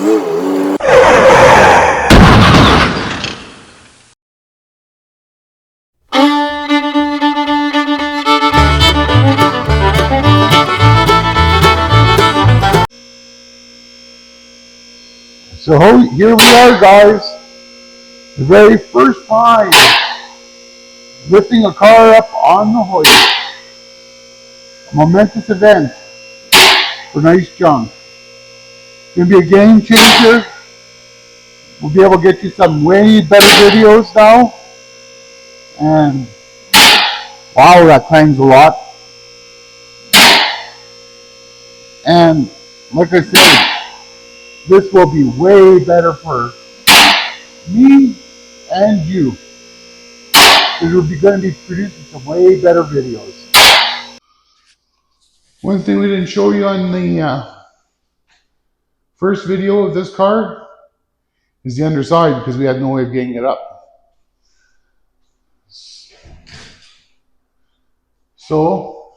So here we are, guys. The very first time lifting a car up on the hoist. A momentous event for nice junk. It's going to be a game changer. We'll be able to get you some way better videos now. And wow, that clang's a lot. And like I said, this will be way better for me and you. Because we're going to be producing some way better videos. One thing we didn't show you on the first video of this car is the underside, because we had no way of getting it up. So,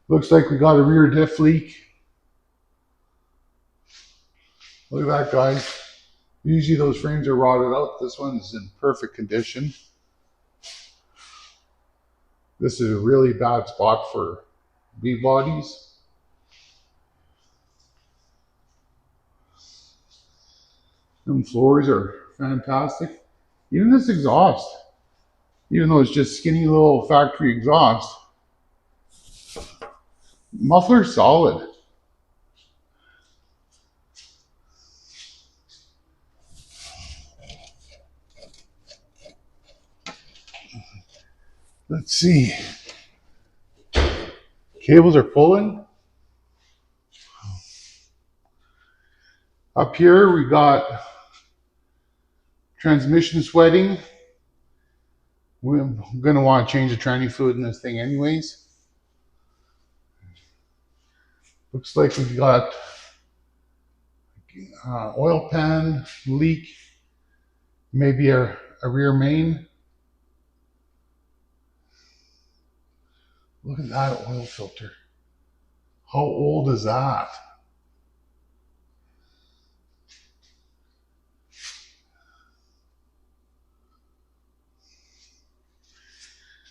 looks like we got a rear diff leak. Look at that, guys. Usually those frames are rotted out. This one is in perfect condition. This is a really bad spot for V-bodies. Them floors are fantastic. Even this exhaust, even though it's just skinny little factory exhaust, muffler's solid. Let's see. Cables are pulling. Up here we got transmission sweating. We're going to want to change the tranny fluid in this thing anyways. Looks like we've got oil pan leak, maybe a rear main. Look at that oil filter. How old is that?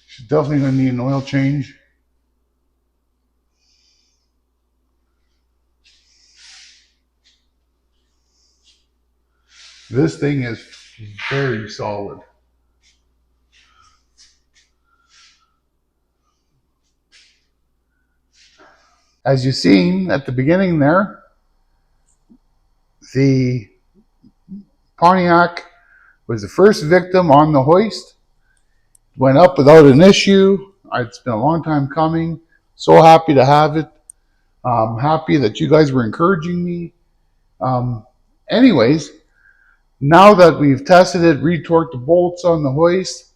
She's definitely going to need an oil change. This thing is very solid. As you've seen at the beginning there, the Pontiac was the first victim on the hoist. Went up without an issue. It's been a long time coming. So happy to have it. Happy that you guys were encouraging me. Anyways, now that we've tested it, retorqued the bolts on the hoist,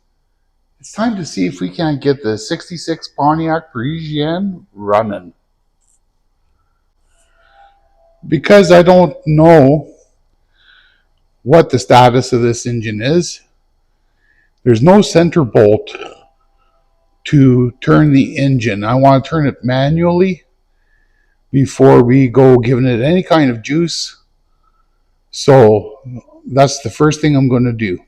it's time to see if we can't get the 66 Pontiac Parisienne running. Because I don't know what the status of this engine is, there's no center bolt to turn the engine. I want to turn it manually before we go giving it any kind of juice. So that's the first thing I'm going to do.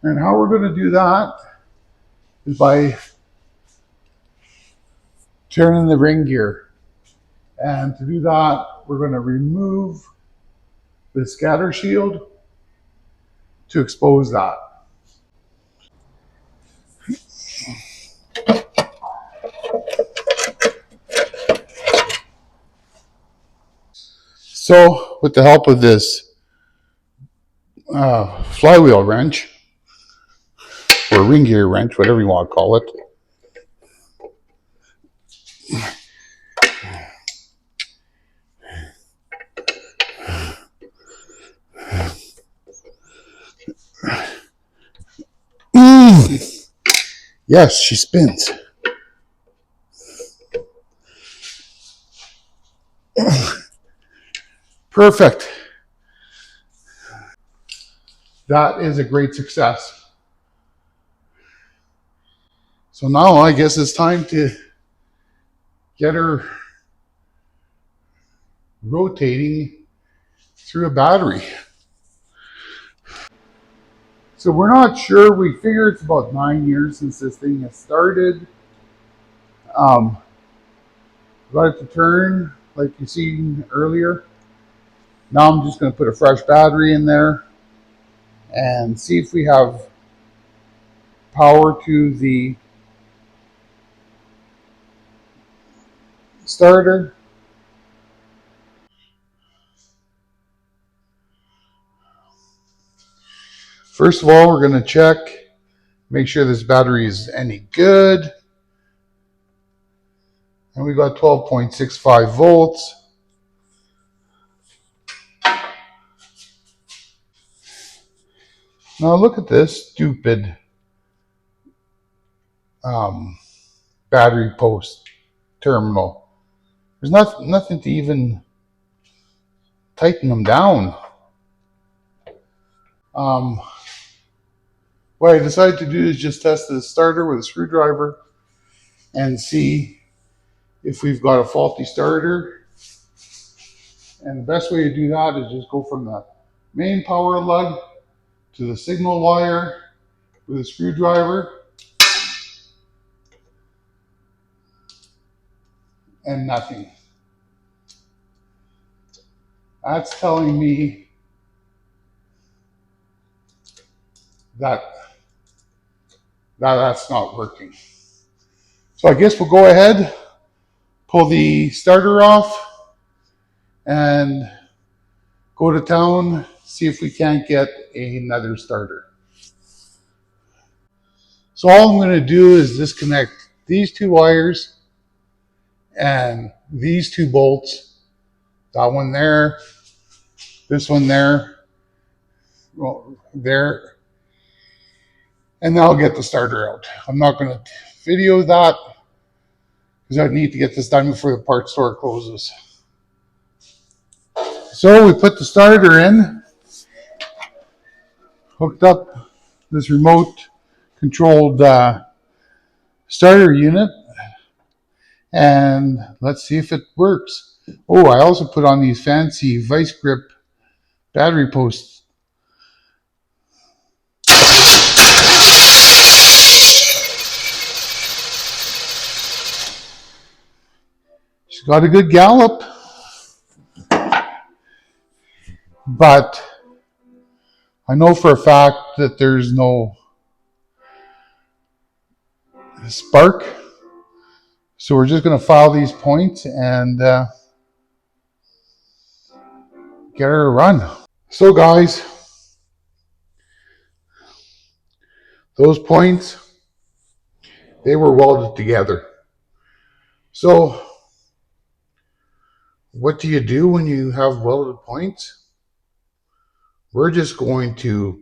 And how we're going to do that is by turning the ring gear. And to do that, we're going to remove the scatter shield to expose that. So with the help of this flywheel wrench, or ring gear wrench, whatever you want to call it, yes, she spins. Perfect. That is a great success. So now I guess it's time to get her rotating through a battery. So we're not sure. We figure it's about 9 years since this thing has started. Got it to turn like you seen earlier. Now I'm just going to put a fresh battery in there and see if we have power to the starter. First of all, we're going to check, make sure this battery is any good. And we got 12.65 volts. Now look at this stupid battery post terminal. There's nothing to even tighten them down. What I decided to do is just test the starter with a screwdriver and see if we've got a faulty starter. And the best way to do that is just go from the main power lug to the signal wire with a screwdriver and nothing. That's telling me that that's not working. So I guess we'll go ahead, pull the starter off, and go to town, see if we can't get another starter. So all I'm going to do is disconnect these two wires and these two bolts. That one there, this one there, well, there, and then I'll get the starter out. I'm not going to video that because I need to get this done before the parts store closes. So we put the starter in, hooked up this remote controlled starter unit, and let's see if it works. Oh, I also put on these fancy vice grip battery posts. She's got a good gallop, but I know for a fact that there's no spark. So we're just going to file these points and get her to run. So guys, those points, they were welded together. So what do you do when you have welded points? We're just going to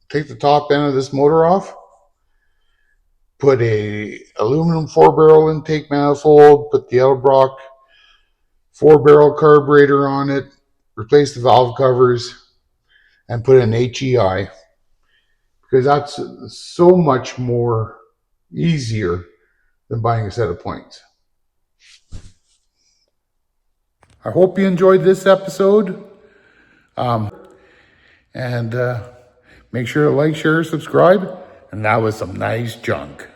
take the top end of this motor off, put a aluminum 4-barrel intake manifold, put the Edelbrock 4-barrel carburetor on it, replace the valve covers, and put an HEI, because that's so much more easier than buying a set of points. I hope you enjoyed this episode. And make sure to like, share, subscribe. And that was some nice junk.